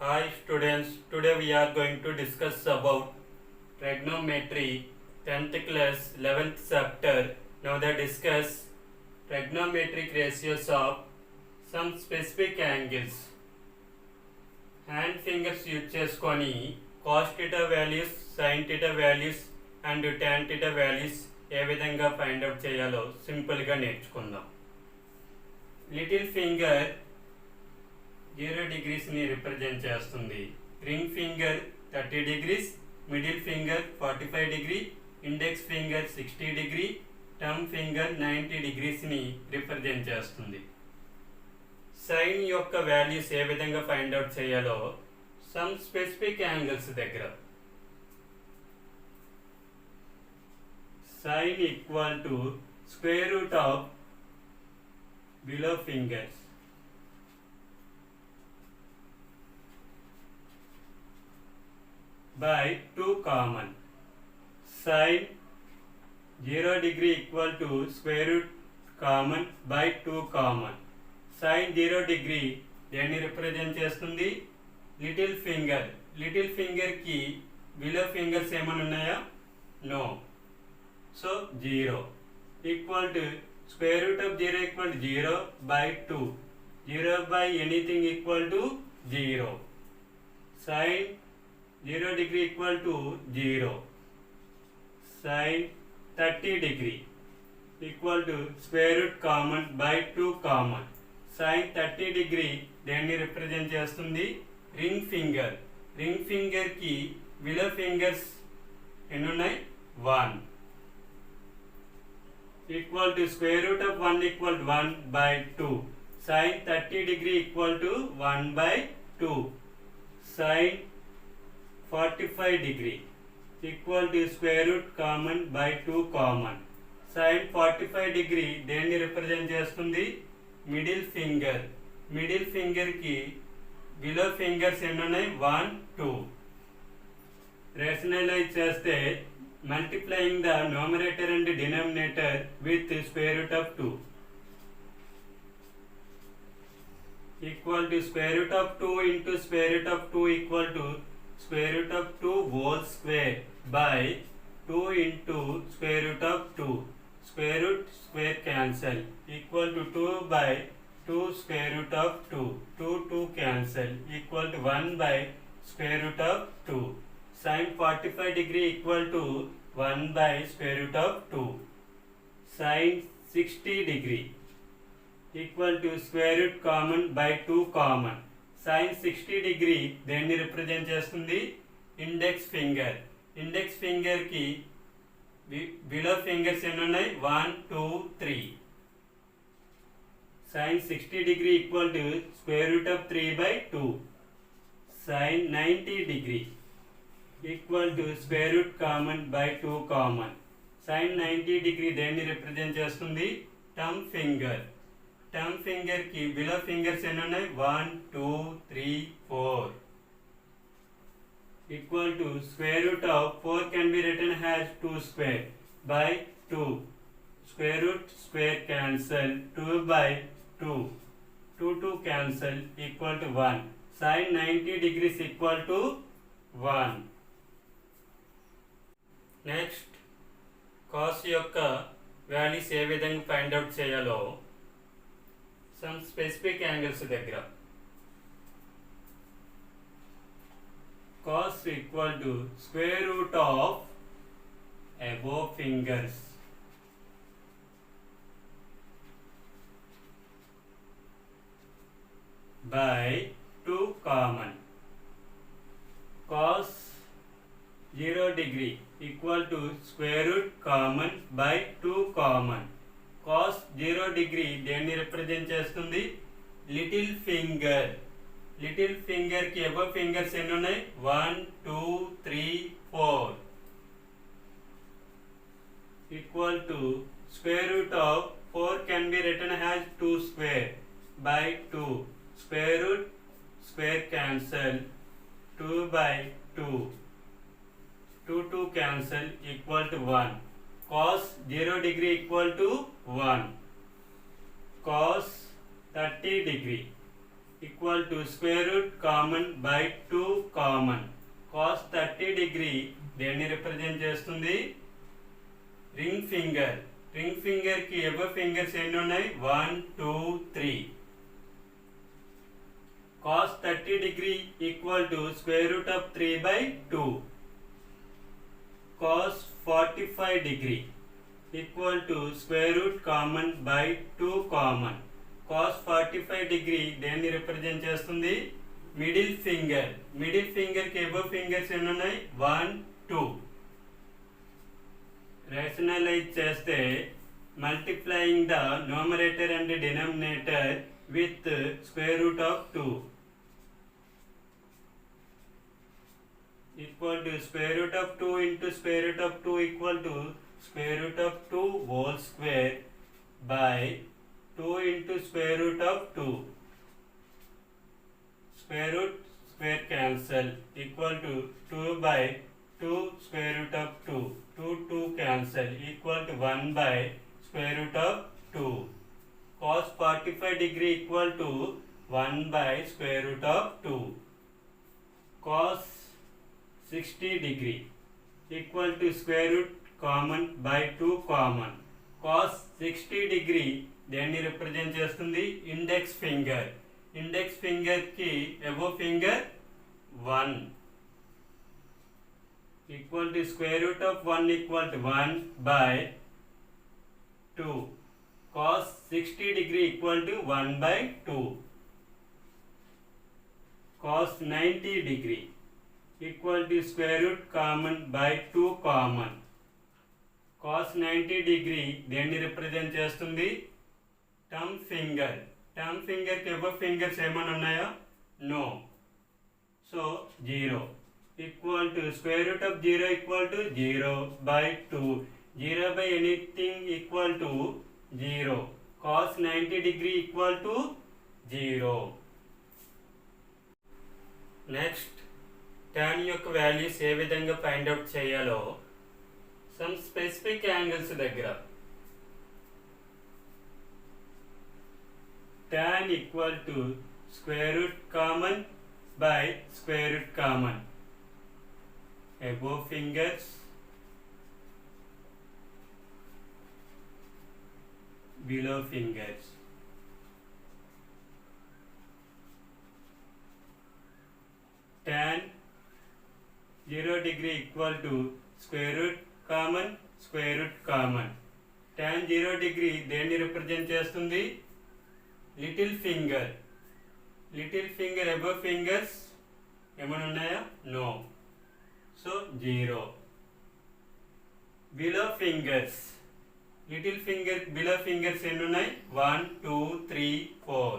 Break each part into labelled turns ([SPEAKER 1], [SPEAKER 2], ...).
[SPEAKER 1] Hi students, today we are going to discuss about trigonometry 10th class 11th chapter. Now they discuss trigonometric ratios of some specific angles. Hand fingers use చేసుకొని cos theta values, sin theta values and tan theta values ఏ విధంగా find out చేయాలో సింపుల్గా నేర్చుకుందాం. Little finger 0 degreesని represent చేస్తుంది. Ring finger 30 degrees, middle finger 45 degree, index finger 60 degree, thumb finger 90 degreesని represent చేస్తుంది. సైన్ యొక్క వాల్యూస్ ఏ విధంగా ఫైండ్ అవుట్ చేయాలో సమ్ స్పెసిఫిక్ యాంగిల్స్ దగ్గర sine equal to square root of below fingers by 2 common. Sin 0 degree equal to square root common by 2 common. Sin 0 degree దేన్ని represent చేస్తుంది? Little finger. Little ఫింగర్కి below fingers ఏమైనా ఉన్నాయా? No. So 0 equal to square root of 0 equal to 0 by 2. 0 by anything equal to 0. Sin 0 degree equal to 0. Sin 30 degree equal to square root common by 2 common. Sin 30 degree దేన్ని represent చేస్తుంది? Ring finger. Ring ఫింగర్కి below fingers ఎన్ని ఉన్నాయి? 1 equal to square root of 1 equal to 1 by 2. Sin 30 degree equal to 1 by 2. Sin 45 degree equal to square root common by 2 common. Sin 45 degree దేన్ని represent చేస్తుంది? Middle finger. Middle ఫింగర్కి below fingers ఎన్ని ఉన్నాయి? 1 2. Rationalise చేస్తే multiplying the numerator and denominator with square root of 2 equal to square root of 2 into square root of 2 equal to square root of 2 whole square by 2 into square root of 2. Square root square cancel equal to 2 by 2 square root of 2. 2 cancel equal to 1 by square root of 2. Sin 45 degree equal to 1 by square root of 2. Sin 60 degree equal to square root common by 2 common. Sin 60 degree దేన్ని represent చేస్తుంది? Index finger. Index ఫింగర్కి below fingers ఎన్ని ఉన్నాయి? 1 2 3. Sin 60 degree equal to square root of 3 by 2. Sin 90 degree equal to square root common by 2 common. Sin 90 degree దేన్ని represent చేస్తుంది? Thumb finger. Thumb ఫింగర్కి below fingers ఎన్ని ఉన్నాయి? 1 2 3 4 equal to square root of 4 can be written as 2 square by 2. Square root square cancel 2 by 2. 2 cancel equal to 1. Sin 90 degrees equal to 1. Next cos యొక్క values ఏ విధంగా find out చేయాలో some specific angles దగ్గర cos equal to square root of above fingers by 2 common. Cos 0 degree equal to square root common by 2 common. Cos 0 degree దేన్ని represent చేస్తుంది? Little finger. Little ఫింగర్కి above fingers ఎన్ని ఉన్నాయి? 1 2 3 4 equal to square root of 4 can be written as 2 square by 2. Square root square cancel 2 by 2. 2 cancel equal to 1. Cos 0 degree equal to 1. Cos 30 degree equal to square root common by 2 common. Cos 30 degree దేన్ని represent చేస్తుంది? Ring finger. Ring finger కి above fingers ఎన్ని ఉన్నాయి? 1 2 3. cos 30 degree equal to square root of 3 by 2. cos 45 degree equal to square root common by 2 common. cos 45 degree దేన్ని represent చేస్తుంది? Middle finger. Middle finger కి above fingers ఎన్ని ఉన్నాయి? 1 2. Rationalise చేస్తే multiplying the numerator and denominator with square root of 2 equal to square root of 2 into square root of 2 equal to square root of 2 whole square by 2 into square root of 2. Square root square cancel equal to 2 by 2 square root of 2. 2 cancel equal to 1 by square root of 2. Cos 45 degree equal to 1 by square root of 2. Cos 60 degree equal to square root common by 2 common. Cos 60 degree దేన్ని represent చేస్తుంది? Index finger. Index finger కి above finger 1 equal to square root of 1 equal to 1 by 2. Cos 60 degree equal to 1 by 2. Cos 90 degree equal to square root common by 2 common. Cos 90 degree దేన్ని represent చేస్తుంది? టమ్ finger. టమ్ finger కి above fingers ఏమైనా ఉన్నాయా? No. So 0 equal to square root of 0 equal to 0 by 2. 0 by anything equal to 0. Cos 90 degree equal to 0. Next, tan యొక్క values ఏ విధంగా find out చేయాలో some specific angles దగ్గర tan equal to square root common by square root common. Above fingers, below fingers. Tan 0 degree equal to square root common, square root common. Tan 0 degree దేన్ని represent చేస్తుంది? Little finger. Little finger above fingers ఏమైనా ఉన్నాయా? No. So 0. Below fingers. Little finger below fingers ఎన్ని ఉన్నాయి? 1 2 3 4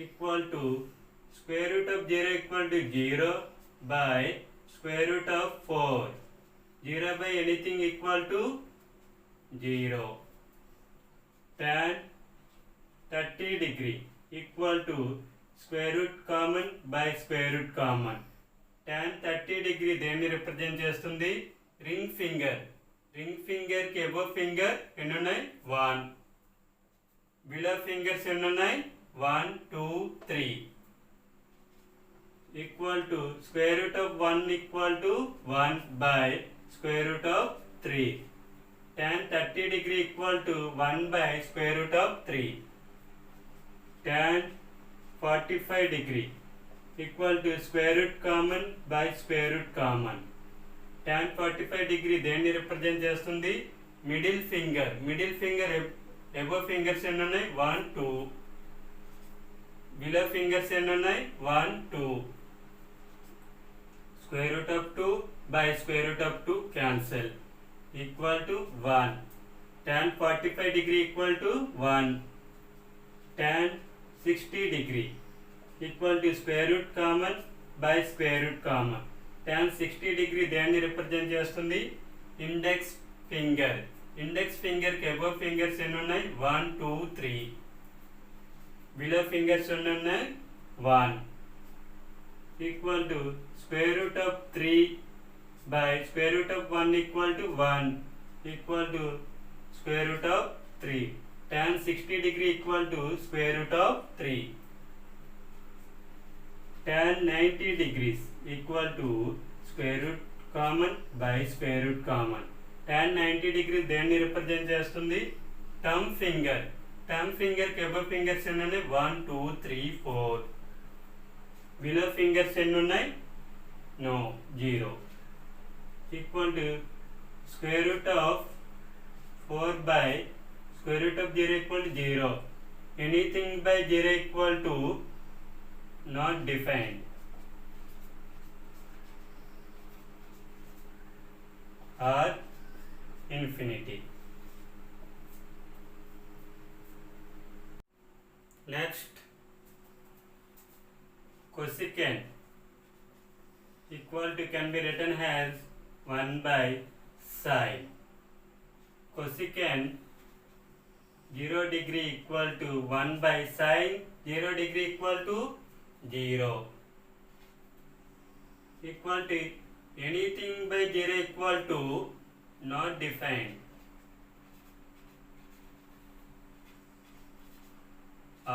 [SPEAKER 1] equal to square root of 0 equal to 0 by square root of 4. 0 by anything equal to 0. Tan 30 degree equal to square root common by square root common. Tan 30 degree దేన్ని represent చేస్తుంది? Ring finger. Ring finger కి above finger ఎన్ని ఉన్నాయి? 1. Below fingers ఎన్ని ఉన్నాయి? 1 2 3 equal to square root of 1 equal to 1 by square root of 3. Tan 30 degree equal to 1 by square root of 3. Tan 45 degree equal to square root common by square root common. Tan 45 degree దేన్ని represent చేస్తుంది? Middle finger. Middle finger above fingers ఎన్ని ఉన్నాయి? 1 2. Below fingers ఎన్ని ఉన్నాయి? 1 2. Square root of 2 by square root of 2 cancel equal to 1. Tan 45 degree equal to 1. Tan 60 degree equal to square root common by square root common. Tan 60 degree దేన్ని represent చేస్తుంది? Index finger. Index finger కి above fingers ఎన్ని ఉన్నాయి? 1 2 3. Below fingers ఎన్ని ఉన్నాయి? 1. equal to square root of 3 by square root of 1 equal to 1 equal to square root of 3. tan 60 degree equal to square root of 3. Tan 90 degrees equal to square root common by square root common. Tan 90 degrees దేన్ని represent చేస్తుంది? టమ్ finger. టమ్ finger కి above fingers ఎన్ని ఉన్నాయి? 1 2 3 4. Below fingers ఎన్ని ఉన్నాయి? No, 0. Equal to square root of 4 by square root of 0 equal to 0. Anything by 0 equal to not defined. Or infinity. Next, cosecant equal to can be written as 1 by sine. Cosecant 0 degree equal to 1 by sine 0 degree equal to 0. Equal to anything by 0 equal to not defined.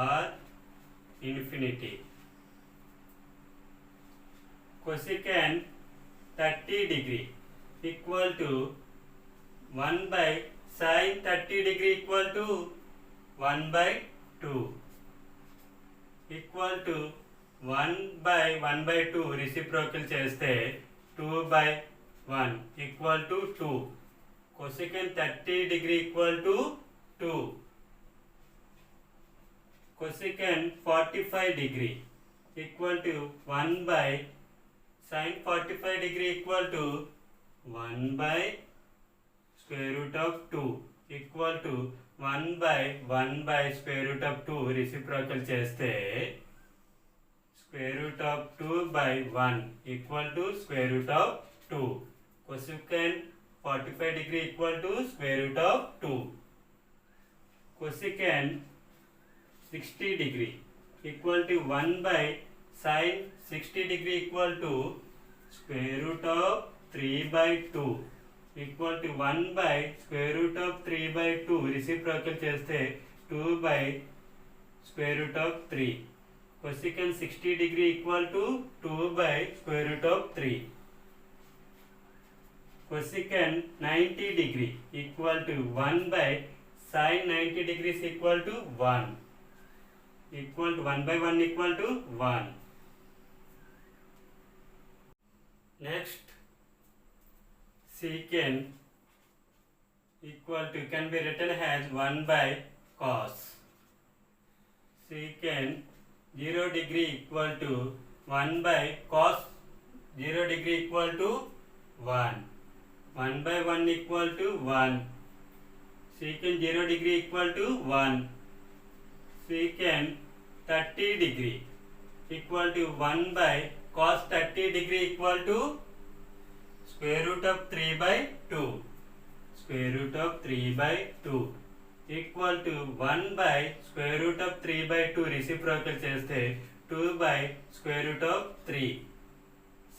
[SPEAKER 1] Or infinity. Cosecant 30 degree equal to 1 by sine 30 degree equal to 1 by 2. Equal to 1 by 1 by 2 reciprocal చేస్తే 2 by 1 equal to 2. Cosecant 30 degree equal to 2. Cosecant 45 degree equal to 1 by sine 45 degree equal to 1 by square root of 2 equal to 1 by square root of 2 reciprocal చేస్తే square root of 2 by 1 equal to square root of 2. Cosecant 45 degree equal to square root of 2. Cosecant 60 degree equal to 1 by sine 60 degree equal to square root of 3 by 2 equal to 1 by square root of 3 by 2 reciprocal చేస్తే 2 by square root of 3. Cosecant 60 degree equal to 2 by square root of 3. Cosecant 90 degree equal to 1 by sine 90 degrees equal to 1. Equal to 1 by 1 equal to 1. Next, secant equal to can be written as 1 by cos. Secant 0 degree equal to 1 by cos 0 degree equal to 1. 1 by 1 equal to 1. Secant 0 degree equal to 1. Secant 30 degree equal to 1 by cos 30 degree equal to square root of 3 by 2. Square root of 3 by 2 equal to 1 by square root of 3 by 2 reciprocal చేస్తే 2 by square root of 3.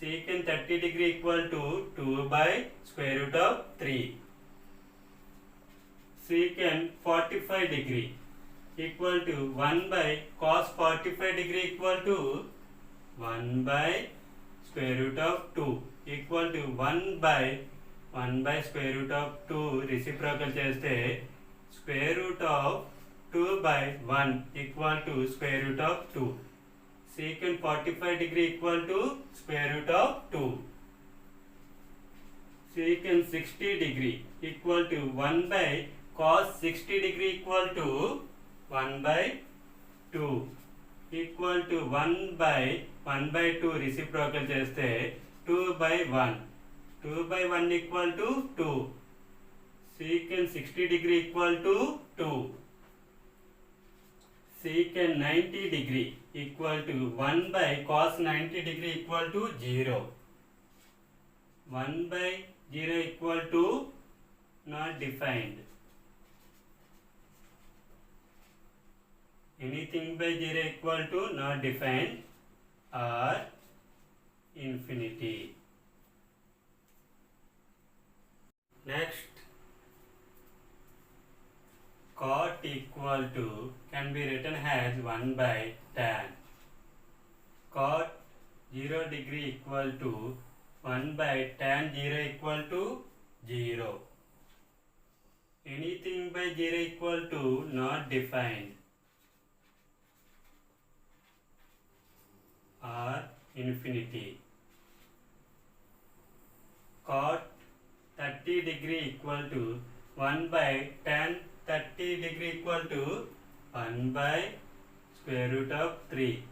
[SPEAKER 1] Secant 30 degree equal to 2 by square root of 3. Secant 45 degree equal to 1 by cos 45 degree equal to 1 by square root of 2 equal to 1 by square root of 2 reciprocal చేస్తే square root of 2 by 1 equal to square root of 2. Secant 45 degree equal to square root of 2. Secant 60 degree equal to 1 by cos 60 degree equal to 1 by 2 equal to 1 by 2 reciprocal చేస్తే 2 by 1. 2 by 1 equal to 2. Secant 60 degree equal to 2. Secant 90 degree equal to 1 by cos 90 degree equal to 0. 1 by 0 equal to not defined. Anything by 0 equal to not defined or infinity. Next, cot equal to can be written as 1 by tan. Cot 0 degree equal to 1 by tan 0 equal to 0. Anything by 0 equal to not defined or infinity. Cot 30 degree equal to 1 by tan 30 degree equal to 1 by square root of 3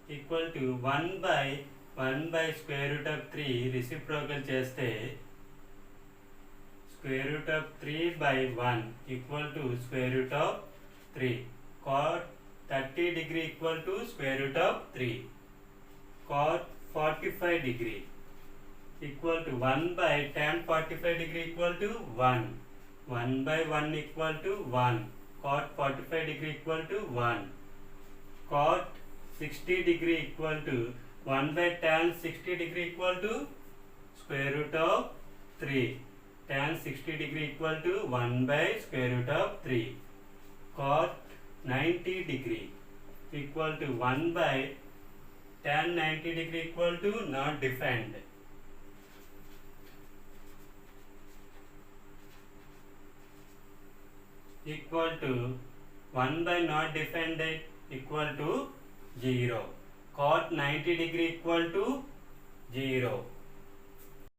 [SPEAKER 1] equal to 1 by square root of 3 reciprocal cheste square root of 3 by 1 equal to square root of 3. Cot 30 degree equal to square root of 3. Cot 45 degree equal to 1 by tan 45 degree equal to 1. 1 by 1 equal to 1. Cot 45 degree equal to 1. Cot 60 degree equal to 1 by tan 60 degree equal to square root of 3. Tan 60 degree equal to 1 by square root of 3. Cot 90 degree equal to 1 by tan 90 degree equal to not defined. Equal to 1 by not defined equal to 0. Cot 90 degree equal to 0.